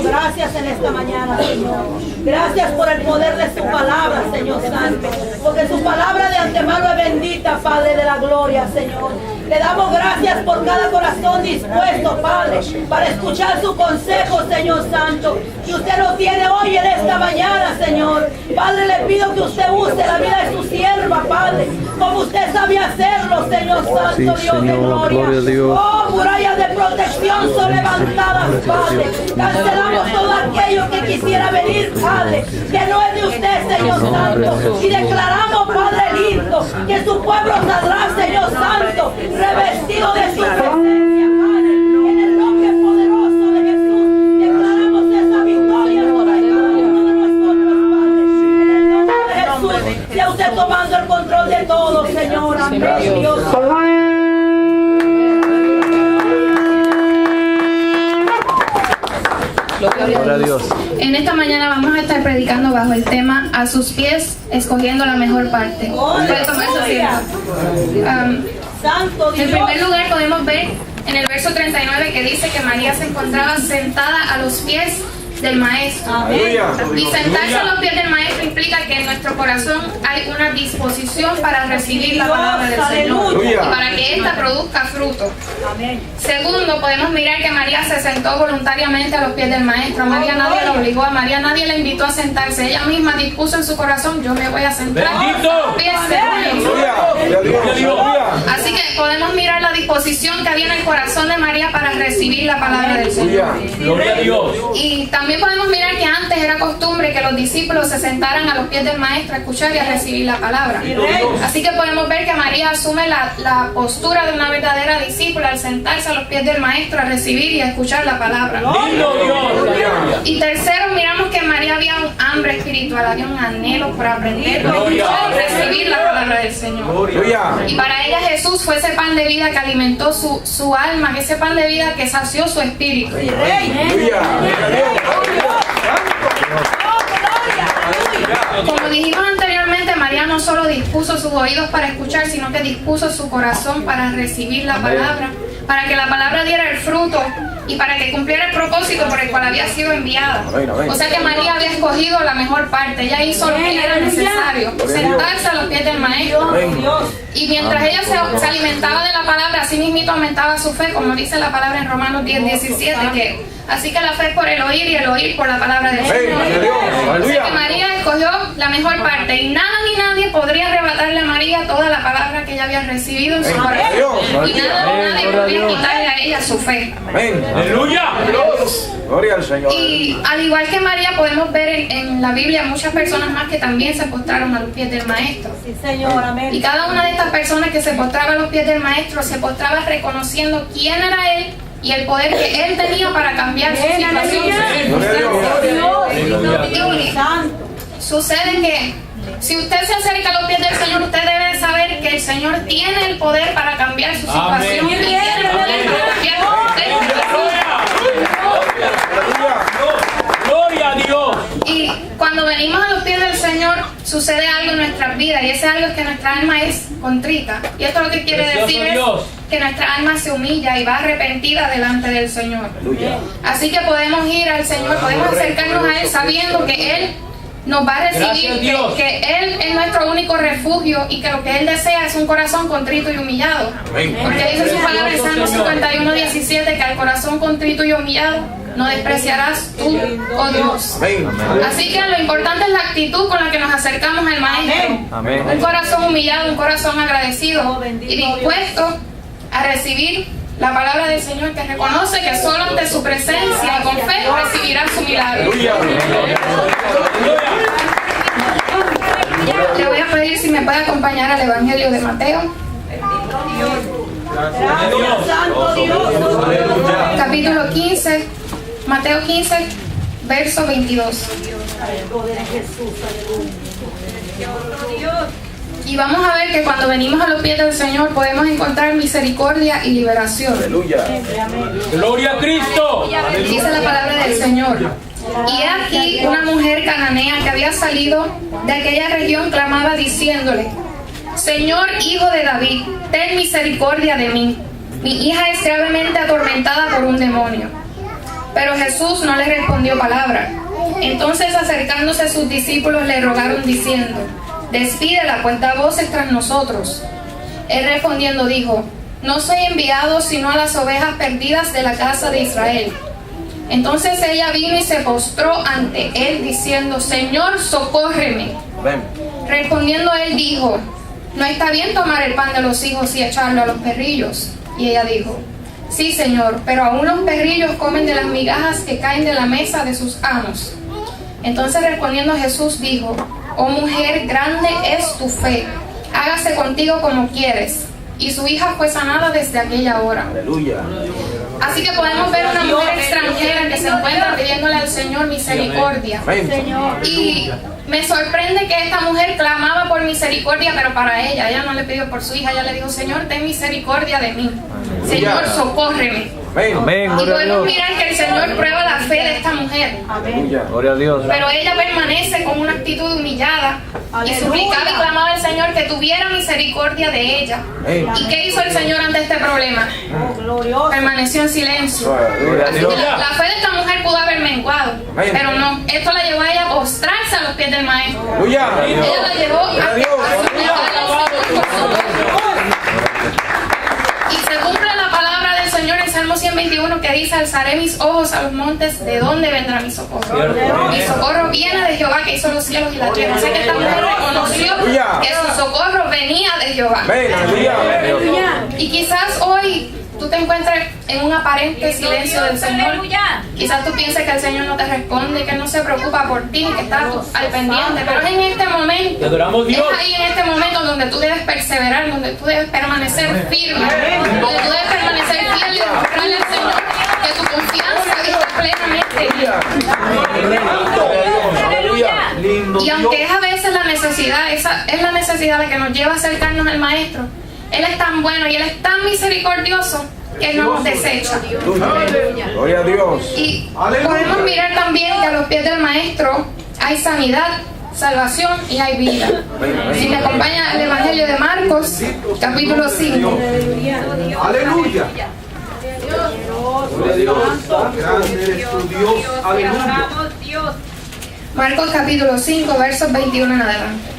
Gracias en esta mañana, Señor. Gracias por el poder de su palabra, Señor Santo. Porque su palabra de antemano es bendita, Padre de la gloria, Señor. Le damos gracias por cada corazón dispuesto, Padre, para escuchar su consejo, Señor Santo. Y usted lo tiene hoy en esta mañana, Señor. Padre, le pido que usted use la vida de su sierva, Padre, como usted sabía hacerlo, Señor Santo, sí, Dios Señor, de gloria. gloria a Dios. Oh, murallas de protección son levantadas, Padre. Cancelamos todo aquello que quisiera venir, Padre, que no es de usted, Señor Santo. Y declaramos, Padre lindo, que su pueblo saldrá, Señor Santo, revestido de su presencia, Padre. En el nombre poderoso de Jesús, declaramos esa victoria sobre cada uno de nosotros, Padre. En el nombre de Jesús, sea usted tomando el control de todo, Señor. Amén, Dios. Gloria a Dios. En esta mañana vamos a estar predicando bajo el tema "A sus pies, escogiendo la mejor parte". Puede tomar su asiento. Santo Dios. En primer lugar podemos ver en el verso 39 que dice que María se encontraba sentada a los pies del Maestro. Amén. Y sentarse a los pies del Maestro implica que en nuestro corazón hay una disposición para recibir la palabra del Señor y para que ésta produzca fruto. Amén. Segundo, podemos mirar que María se sentó voluntariamente a los pies del Maestro. A María nadie la obligó, a María nadie la invitó a sentarse. Ella misma dispuso en su corazón: yo me voy a sentar a los pies del Maestro. Así que podemos mirar la disposición que había en el corazón de María para recibir la palabra del Señor. Gloria a Dios. Y también podemos mirar que antes era costumbre que los discípulos se sentaran a los pies del Maestro a escuchar y a recibir la palabra. Así que podemos ver que María asume la postura de una verdadera discípula al sentarse a los pies del Maestro a recibir y a escuchar la palabra. Y tercero, miramos que en María había un hambre espiritual, había un anhelo por aprender, por escuchar y recibir la palabra del Señor. Y para ella Jesús fue ese pan de vida que alimentó su alma, ese pan de vida que sació su espíritu. Como dijimos anteriormente, María no solo dispuso sus oídos para escuchar, sino que dispuso su corazón para recibir la palabra, para que la palabra diera el fruto y para que cumpliera el propósito por el cual había sido enviada. O sea que María había escogido la mejor parte. Ella hizo lo que era necesario, sentarse a los pies del Maestro. Y mientras ella se alimentaba de la palabra, así mismito aumentaba su fe, como dice la palabra en Romanos 10:17, así que la fe es por el oír y el oír por la palabra del Señor. Así que María escogió la mejor parte y nada ni nadie podría arrebatarle a María toda la palabra que ella había recibido en su corazón. Y nada ni nadie podría quitarle a ella su fe. ¡Aleluya! Gloria al Señor. Y al igual que María, podemos ver en la Biblia muchas personas más que también se postraron a los pies del Maestro. Sí, Señor, amén. Y cada una de estas personas que se postraba a los pies del Maestro se postraba reconociendo quién era Él y el poder que Él tenía para cambiar su situación. Y sucede que si usted se acerca a los pies del Señor, usted debe saber que el Señor tiene el poder para cambiar su situación. Y tiene el poder para cambiar su ¡Gloria a Dios! Y cuando venimos a los pies del Señor, sucede algo en nuestras vidas, y ese algo es que nuestra alma es contrita. Y esto lo que quiere decir es que nuestra alma se humilla y va arrepentida delante del Señor. Así que podemos ir al Señor, podemos acercarnos a Él sabiendo que Él nos va a recibir, que Él es nuestro único refugio y que lo que Él desea es un corazón contrito y humillado. Porque dice su palabra en Salmo 51:17 que al corazón contrito y humillado no despreciarás tú, oh Dios. Así que lo importante es la actitud con la que nos acercamos al Maestro. Un corazón humillado, un corazón agradecido y dispuesto a recibir la palabra del Señor, que reconoce que solo ante su presencia y con fe recibirá su milagro. Le voy a pedir si me puede acompañar al Evangelio de Mateo. Capítulo 15, Mateo 15, verso 22. Y vamos a ver que cuando venimos a los pies del Señor podemos encontrar misericordia y liberación. ¡Gloria a Cristo! Dice la palabra del Señor. Y aquí una mujer cananea que había salido de aquella región clamaba diciéndole: Señor, hijo de David, ten misericordia de mí. Mi hija es gravemente atormentada por un demonio. Pero Jesús no le respondió palabra. Entonces, acercándose a sus discípulos, le rogaron diciendo: despídela, pues da voces tras nosotros. Él respondiendo dijo: no soy enviado sino a las ovejas perdidas de la casa de Israel. Entonces ella vino y se postró ante él diciendo: Señor, socórreme. Respondiendo él dijo: no está bien tomar el pan de los hijos y echarlo a los perrillos. Y ella dijo: sí, Señor, pero aún los perrillos comen de las migajas que caen de la mesa de sus amos. Entonces respondiendo Jesús dijo: oh mujer, grande es tu fe, hágase contigo como quieres. Y su hija fue sanada desde aquella hora. Aleluya. Así que podemos ver una mujer extranjera que se encuentra pidiéndole al Señor misericordia. Y me sorprende que esta mujer clamaba por misericordia, pero para ella. Ella no le pidió por su hija, ella le dijo: Señor, ten misericordia de mí. Señor, socórreme. Amén. Y podemos mirar que el Señor prueba la fe de esta mujer. Gloria a Dios. Pero ella permanece con una actitud humillada y suplicaba y clamaba al Señor que tuviera misericordia de ella. ¿Y qué hizo el Señor ante este problema? Permaneció en silencio. La fe de esta mujer pudo haber menguado, pero no. Esto la llevó a ella a postrarse a los pies del Maestro. Ella la llevó a suplicarle al Señor por su y se cumple la palabra del Señor en Salmo 121 que dice: alzaré mis ojos a los montes, ¿de dónde vendrá mi socorro? Mi socorro viene de Jehová, que hizo los cielos y la tierra. O sea que esta mujer reconoció que su socorro venía de Jehová. Y quizás hoy tú te encuentres en un aparente silencio del Señor. Quizás tú pienses que el Señor no te responde, que Él no se preocupa por ti, que está al pendiente. Pero es en este momento, es ahí en este momento donde tú debes perseverar, donde tú debes permanecer firme, donde tú debes permanecer fiel y demostrarle al Señor que tu confianza está plenamente en Él. Y aunque es a veces la necesidad, esa es la necesidad de que nos lleva a acercarnos al Maestro, Él es tan bueno y Él es tan misericordioso que no nos desecha. Gloria a Dios. Y podemos mirar también que a los pies del Maestro hay sanidad, salvación y hay vida. Si me acompaña el Evangelio de Marcos, capítulo 5. Aleluya. Gloria a Dios. Grande eres tu Dios. Aleluya. Marcos capítulo 5, versos 21 en adelante.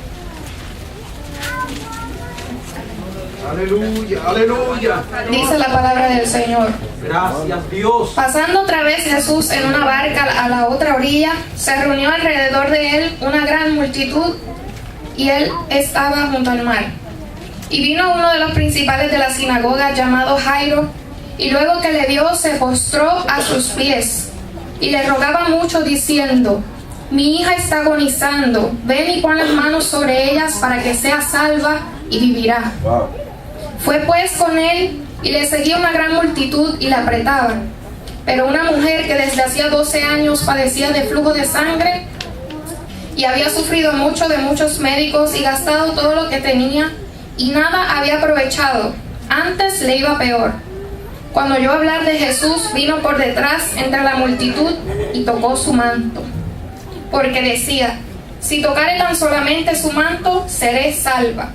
Aleluya, aleluya. Dice la palabra del Señor: Gracias, Dios. pasando otra vez Jesús en una barca a la otra orilla, se reunió alrededor de él una gran multitud, y él estaba junto al mar. Y vino uno de los principales de la sinagoga, llamado Jairo, y luego que le vio se postró a sus pies y le rogaba mucho diciendo: mi hija está agonizando, ven y pon las manos sobre ellas para que sea salva y vivirá. Fue pues con él y le seguía una gran multitud y la apretaban. Pero una mujer que desde hacía 12 años padecía de flujo de sangre y había sufrido mucho de muchos médicos y gastado todo lo que tenía y nada había aprovechado, antes le iba peor. Cuando oyó hablar de Jesús, vino por detrás entre la multitud y tocó su manto, porque decía: si tocare tan solamente su manto, seré salva.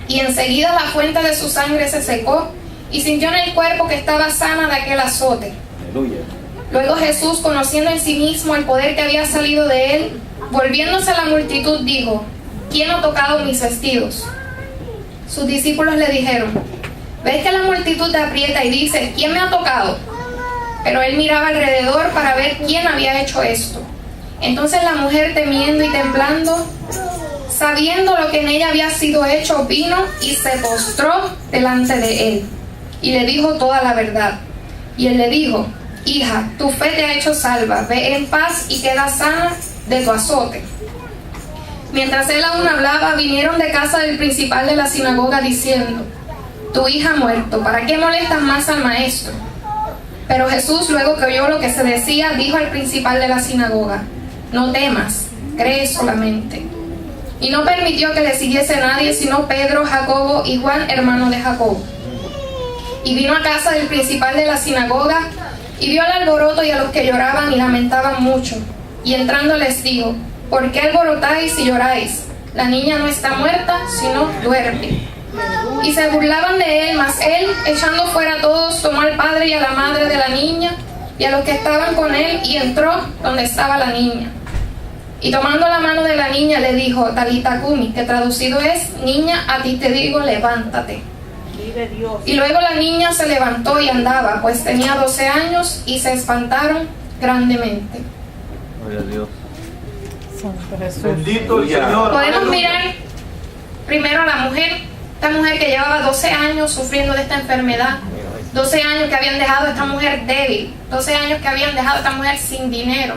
Y enseguida la fuente de su sangre se secó y sintió en el cuerpo que estaba sana de aquel azote. Aleluya. Luego Jesús, conociendo en sí mismo el poder que había salido de él, volviéndose a la multitud, dijo: ¿quién ha tocado mis vestidos? Sus discípulos le dijeron: ¿ves que la multitud te aprieta y dice: ¿quién me ha tocado? Pero él miraba alrededor para ver quién había hecho esto. Entonces la mujer, temiendo y temblando, sabiendo lo que en ella había sido hecho, vino y se postró delante de él y le dijo toda la verdad. Y él le dijo: hija, tu fe te ha hecho salva, ve en paz y queda sana de tu azote. Mientras él aún hablaba, vinieron de casa del principal de la sinagoga diciendo: tu hija ha muerto, ¿para qué molestas más al maestro? Pero Jesús, luego que oyó lo que se decía, dijo al principal de la sinagoga: no temas, cree solamente. Y no permitió que le siguiese nadie sino Pedro, Jacobo y Juan, hermano de Jacobo. Y vino a casa del principal de la sinagoga y vio el alboroto y a los que lloraban y lamentaban mucho. Y entrando les dijo: ¿por qué alborotáis y lloráis? La niña no está muerta, sino duerme. Y se burlaban de él, mas él, echando fuera a todos, tomó al padre y a la madre de la niña y a los que estaban con él, y entró donde estaba la niña. Y tomando la mano de la niña le dijo, Talita Cumi, que traducido es, niña, a ti te digo, levántate. Y luego la niña se levantó y andaba, pues tenía 12 años, y se espantaron grandemente. Gloria a Dios. Bendito el Señor. Podemos mirar primero a la mujer, esta mujer que llevaba 12 años sufriendo de esta enfermedad, 12 años que habían dejado a esta mujer débil, 12 años que habían dejado a esta mujer sin dinero.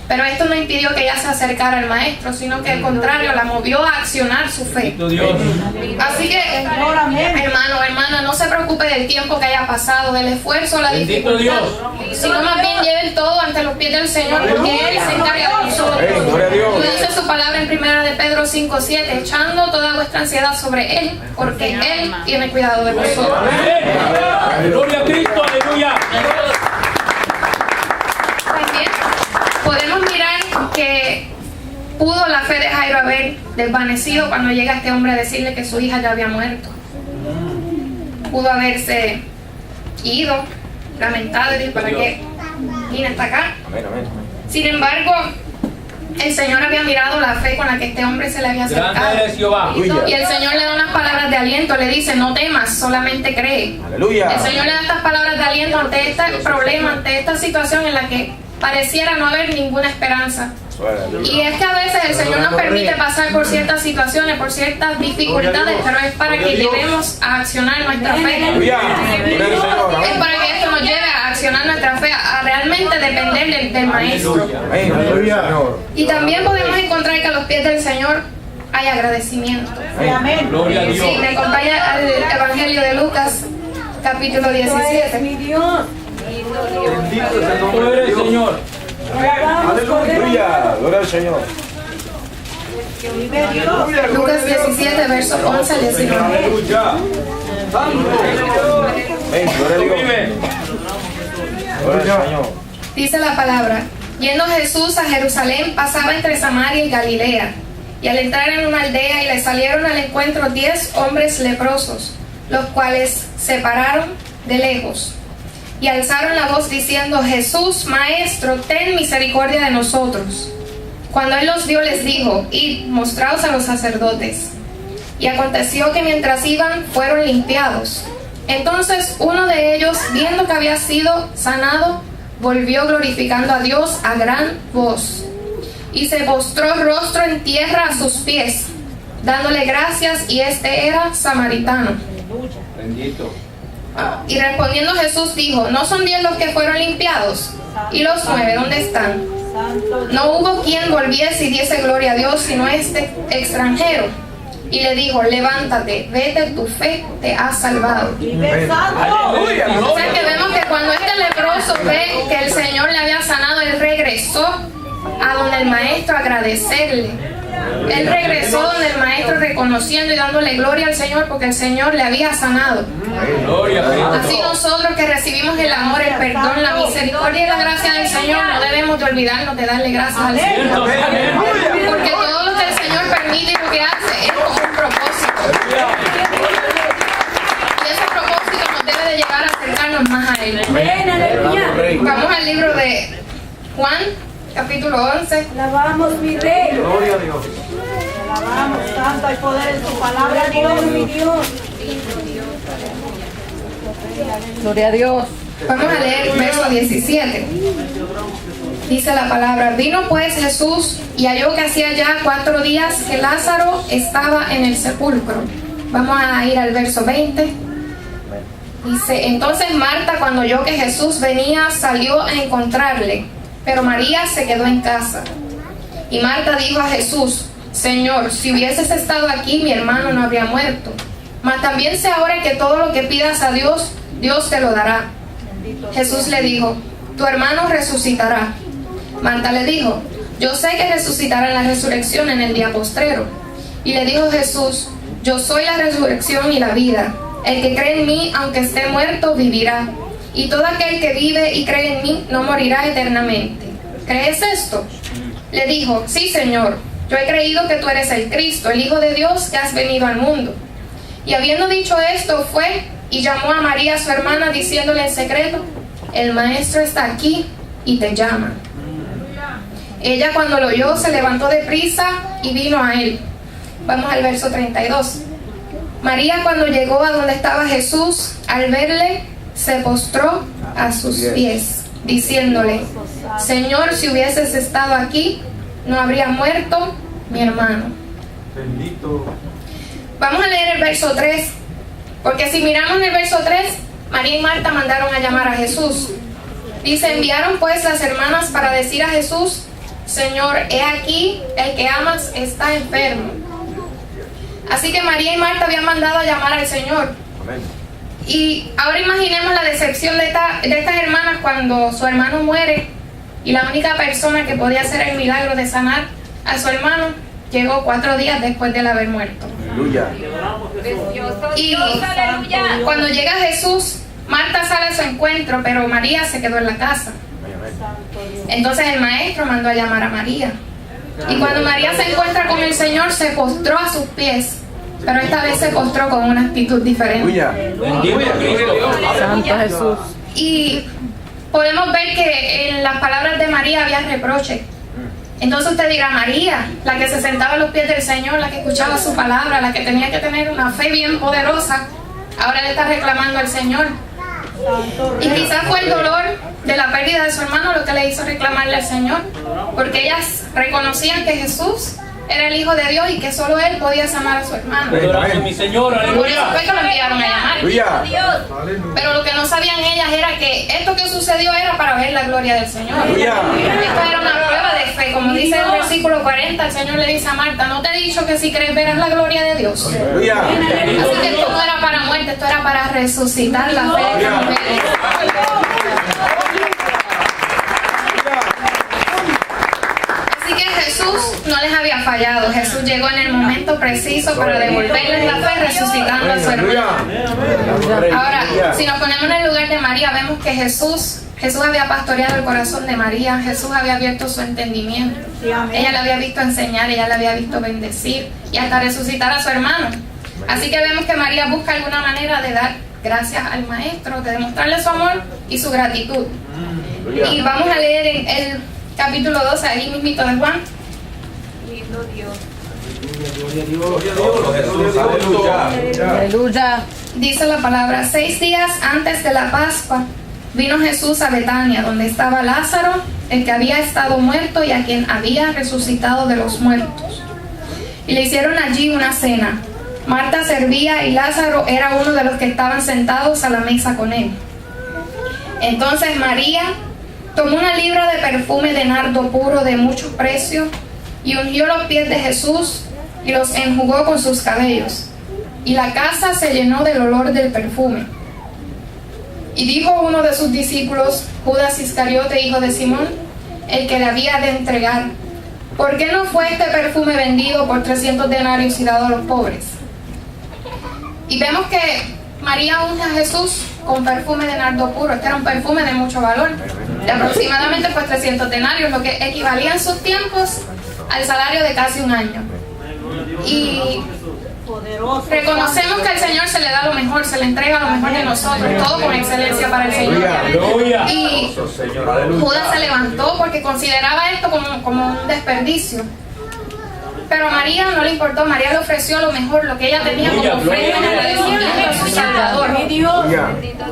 Pero esto no impidió que ella se acercara al maestro, sino que al contrario, la movió a accionar su fe. Así que, hermano, hermana, no se preocupe del tiempo que haya pasado, del esfuerzo, la dificultad, sino más bien lleven todo ante los pies del Señor, porque Él se encarga de nosotros. Lo dice su palabra en 1 de Pedro 5:7, echando toda vuestra ansiedad sobre Él, porque Él tiene cuidado de vosotros. Gloria a Cristo, aleluya. También podemos mirar que pudo la fe de Jairo haber desvanecido cuando llega este hombre a decirle que su hija ya había muerto. Pudo haberse ido, lamentado y decir, ¿para qué vine hasta acá? Sin embargo, el Señor había mirado la fe con la que este hombre se le había acercado. Y el Señor le da unas palabras de aliento, le dice, no temas, solamente cree. Aleluya. El Señor le da estas palabras de aliento ante este problema, ante esta situación en la que pareciera no haber ninguna esperanza. Y es que a veces el Señor nos permite pasar por ciertas situaciones, por ciertas dificultades, pero es para que llevemos a accionar nuestra fe. Es para que esto nos lleve a accionar nuestra fe, a realmente depender del Maestro. Y también podemos encontrar que a los pies del Señor hay agradecimiento. Gloria a Dios. Sí, me acompaña al Evangelio de Lucas, capítulo 17. Bendito es el nombre Tú de eres, Dios. Señor. Aleluya. Gloria al Señor. Lucas 17, versos 11 al 19. Aleluya. Santo. Gloria a Dios. Vive. Gloria al Señor. Dice la palabra, yendo Jesús a Jerusalén, pasaba entre Samaria y Galilea. Y al entrar en una aldea, y le salieron al encuentro 10 hombres leprosos, los cuales se pararon de lejos y alzaron la voz diciendo, Jesús, Maestro, ten misericordia de nosotros. Cuando él los vio, les dijo, id, mostraos a los sacerdotes. Y aconteció que mientras iban, fueron limpiados. Entonces uno de ellos, viendo que había sido sanado, volvió glorificando a Dios a gran voz, y se postró rostro en tierra a sus pies, dándole gracias, y este era samaritano. Bendito. Y respondiendo Jesús dijo, ¿no son 10 los que fueron limpiados? ¿Y los 9 dónde están? No hubo quien volviese y diese gloria a Dios, sino este extranjero. Y le dijo, levántate, vete, tu fe te ha salvado. O sea que vemos que cuando este leproso ve que el Señor le había sanado, él regresó a donde el maestro a agradecerle. Él regresó donde el maestro reconociendo y dándole gloria al Señor porque el Señor le había sanado. Así nosotros que recibimos el amor, el perdón, la misericordia y la gracia del Señor, no debemos de olvidarnos de darle gracias al Señor. Porque todo lo que el Señor permite y lo que hace es con un propósito. Y ese propósito nos debe de llevar a acercarnos más a Él. Vamos al libro de Juan, capítulo 11. Alabamos mi rey. Gloria a Dios. Alabamos, santo hay poder en tu palabra, Dios, mi Dios. Gloria a Dios. Vamos a leer el verso 17. Dice la palabra, vino pues Jesús y halló que hacía ya 4 días que Lázaro estaba en el sepulcro. Vamos a ir al verso 20. Dice, entonces Marta, cuando oyó que Jesús venía, salió a encontrarle, pero María se quedó en casa. Y Marta dijo a Jesús, Señor, si hubieses estado aquí, mi hermano no habría muerto. Mas también sé ahora que todo lo que pidas a Dios, Dios te lo dará. Jesús le dijo, tu hermano resucitará. Marta le dijo, yo sé que resucitará en la resurrección en el día postrero. Y le dijo Jesús, yo soy la resurrección y la vida. El que cree en mí, aunque esté muerto, vivirá. Y todo aquel que vive y cree en mí, no morirá eternamente. ¿Crees esto? Le dijo, sí, Señor. Yo he creído que tú eres el Cristo, el Hijo de Dios que has venido al mundo. Y habiendo dicho esto, fue y llamó a María, su hermana, diciéndole en secreto, el maestro está aquí y te llama. Ella cuando lo oyó se levantó deprisa y vino a él. Vamos al verso 32. María cuando llegó a donde estaba Jesús, al verle, se postró a sus pies, diciéndole: Señor, si hubieses estado aquí, no habría muerto mi hermano. Bendito. Vamos a leer el verso 3, porque si miramos el verso 3, María y Marta mandaron a llamar a Jesús. Dice: enviaron pues las hermanas para decir a Jesús: Señor, he aquí, el que amas está enfermo. Así que María y Marta habían mandado a llamar al Señor. Y ahora imaginemos la decepción de estas hermanas cuando su hermano muere y la única persona que podía hacer el milagro de sanar a su hermano llegó 4 días después de él haber muerto. Aleluya. Y cuando llega Jesús, Marta sale a su encuentro, pero María se quedó en la casa. Entonces el maestro mandó a llamar a María. Y cuando María se encuentra con el Señor, se postró a sus pies, pero esta vez se postró con una actitud diferente. Bendito Cristo. Santo Jesús. Y podemos ver que en las palabras de María había reproche. Entonces usted dirá: María, la que se sentaba a los pies del Señor, la que escuchaba su palabra, la que tenía que tener una fe bien poderosa, ahora le está reclamando al Señor. Y quizás fue el dolor de la pérdida de su hermano lo que le hizo reclamarle al Señor, porque ellas reconocían que Jesús era el Hijo de Dios y que solo Él podía sanar a su hermano. Adoramos, mi Señor, Por eso aleluya. fue que lo enviaron a llamar. Pero lo que no sabían ellas era que esto que sucedió era para ver la gloria del Señor. Esto era una prueba de fe. Como dice el versículo 40, el Señor le dice a Marta: no te he dicho que si crees verás la gloria de Dios. Así que esto no era para muerte, esto era para resucitar la fe de esta mujer. Así que Jesús no les había fallado. Jesús llegó en el momento preciso para devolverles la fe, resucitando a su hermano. Ahora, si nos ponemos en el lugar de María, vemos que Jesús había pastoreado el corazón de María. Jesús había abierto su entendimiento. Ella la había visto enseñar, ella la había visto bendecir y hasta resucitar a su hermano. Así que vemos que María busca alguna manera de dar gracias al maestro, de demostrarle su amor y su gratitud. Y vamos a leer en el capítulo 2, ahí mismito de Juan. Aleluya. Dice la palabra: 6 días antes de la Pascua vino Jesús a Betania, donde estaba Lázaro, el que había estado muerto y a quien había resucitado de los muertos. Y le hicieron allí una cena. Marta servía y Lázaro era uno de los que estaban sentados a la mesa con él. Entonces María tomó una libra de perfume de nardo puro de mucho precio y ungió los pies de Jesús y los enjugó con sus cabellos. Y la casa se llenó del olor del perfume. Y dijo uno de sus discípulos, Judas Iscariote, hijo de Simón, el que le había de entregar: ¿por qué no fue este perfume vendido por 300 denarios y dado a los pobres? Y vemos que María unge a Jesús con perfume de nardo puro. Este era un perfume de mucho valor, de aproximadamente 300 denarios, lo que equivalía en sus tiempos al salario de casi un año. Y reconocemos que al Señor se le da lo mejor, se le entrega lo mejor de nosotros, todo con excelencia para el Señor. Y Judas se levantó porque consideraba esto como un desperdicio. Pero a María no le importó. María le ofreció lo mejor, lo que ella tenía como ofrenda en agradecimiento a su Salvador.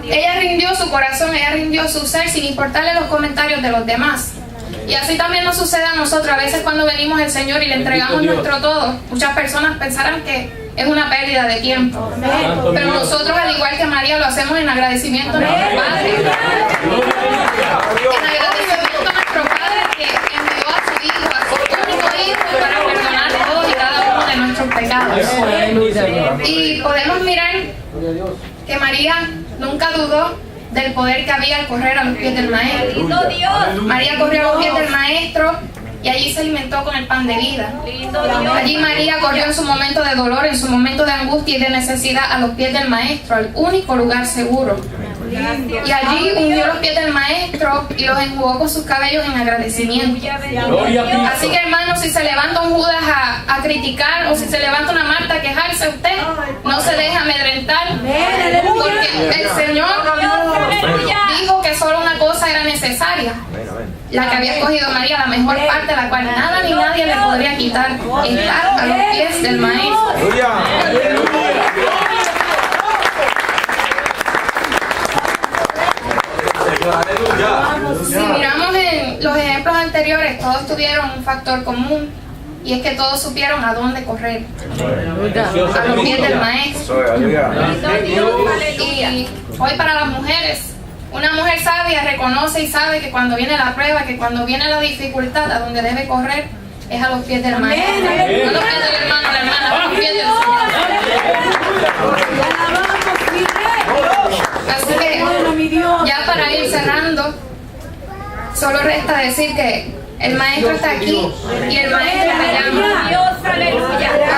Ella rindió su corazón, ella rindió su ser sin importarle los comentarios de los demás. Y así también nos sucede a nosotros. A veces cuando venimos al Señor y le entregamos nuestro todo, muchas personas pensarán que es una pérdida de tiempo. Pero nosotros, al igual que María, lo hacemos en agradecimiento a nuestro Padre. En agradecimiento a nuestro Padre que envió a su Hijo, a su único Hijo, para perdonar todos y cada uno de nuestros pecados. Y podemos mirar que María nunca dudó del poder que había al correr a los pies del Maestro. María corrió a los pies del Maestro y allí se alimentó con el pan de vida. Allí María corrió en su momento de dolor, en su momento de angustia y de necesidad a los pies del Maestro, al único lugar seguro Y allí ungió los pies del maestro y los enjugó con sus cabellos en agradecimiento. Gloria a Cristo. Así que, hermanos, si se levanta un Judas a criticar, o si se levanta una Marta a quejarse, usted no se deja amedrentar, porque el Señor dijo que solo una cosa era necesaria, la que había escogido María, la mejor parte, la cual nada ni nadie le podría quitar, estar a los pies del maestro. Si miramos en los ejemplos anteriores, todos tuvieron un factor común, y es que todos supieron a dónde correr, a los pies del maestro. Y hoy para las mujeres, una mujer sabia reconoce y sabe que cuando viene la prueba, que cuando viene la dificultad, a donde debe correr es a los pies del maestro, no a los pies del hermano, la hermana, a los pies del Señor. Así que ya para ir cerrando, solo resta decir que el maestro está aquí y el maestro te llama.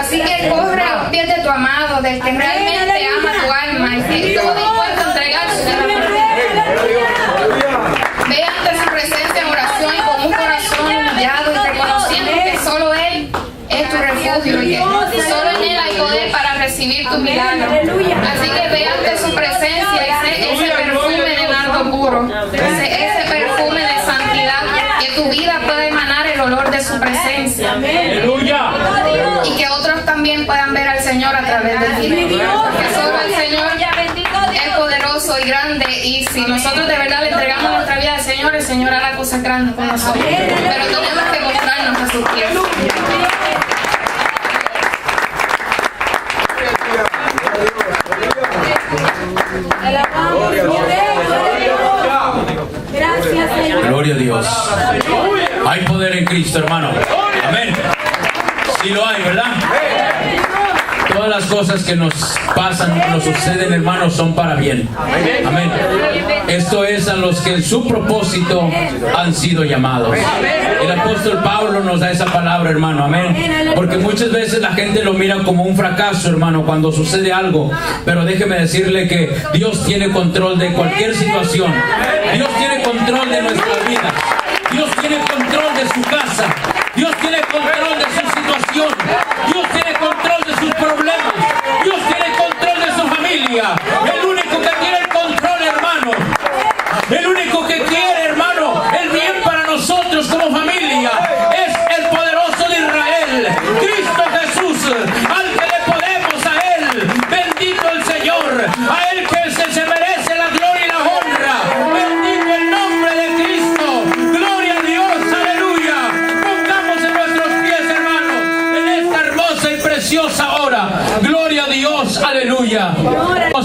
Así que corre a los pies de tu amado, del que realmente ama tu alma y que estuvo dispuesto a entregar su vida. Ve ante su presencia en oración y con un corazón humillado y reconociendo que solo Él es tu refugio y que solo en Él hay poder para recibir tu milagro. Así que ve ante su presencia ese perfume de nardo puro, ese perfume de santidad, que tu vida pueda emanar el olor de su presencia. Aleluya. Y que otros también puedan ver al Señor a través de ti. Porque solo el Señor es poderoso y grande, y si nosotros de verdad le entregamos nuestra vida al Señor, el Señor hará cosas grandes con nosotros. Pero tenemos que mostrarnos a sus pies. Gracias, Señor. Gloria a Dios. Hay poder en Cristo, hermano. Amén. Sí lo hay, ¿verdad? Todas las cosas que nos pasan, nos suceden, hermanos, son para bien. Amén. Esto es a los que en su propósito han sido llamados. El apóstol Pablo nos da esa palabra, hermano. Amén. Porque muchas veces la gente lo mira como un fracaso, hermano, cuando sucede algo. Pero déjeme decirle que Dios tiene control de cualquier situación. Dios tiene control de nuestra vida. Dios tiene control de su casa.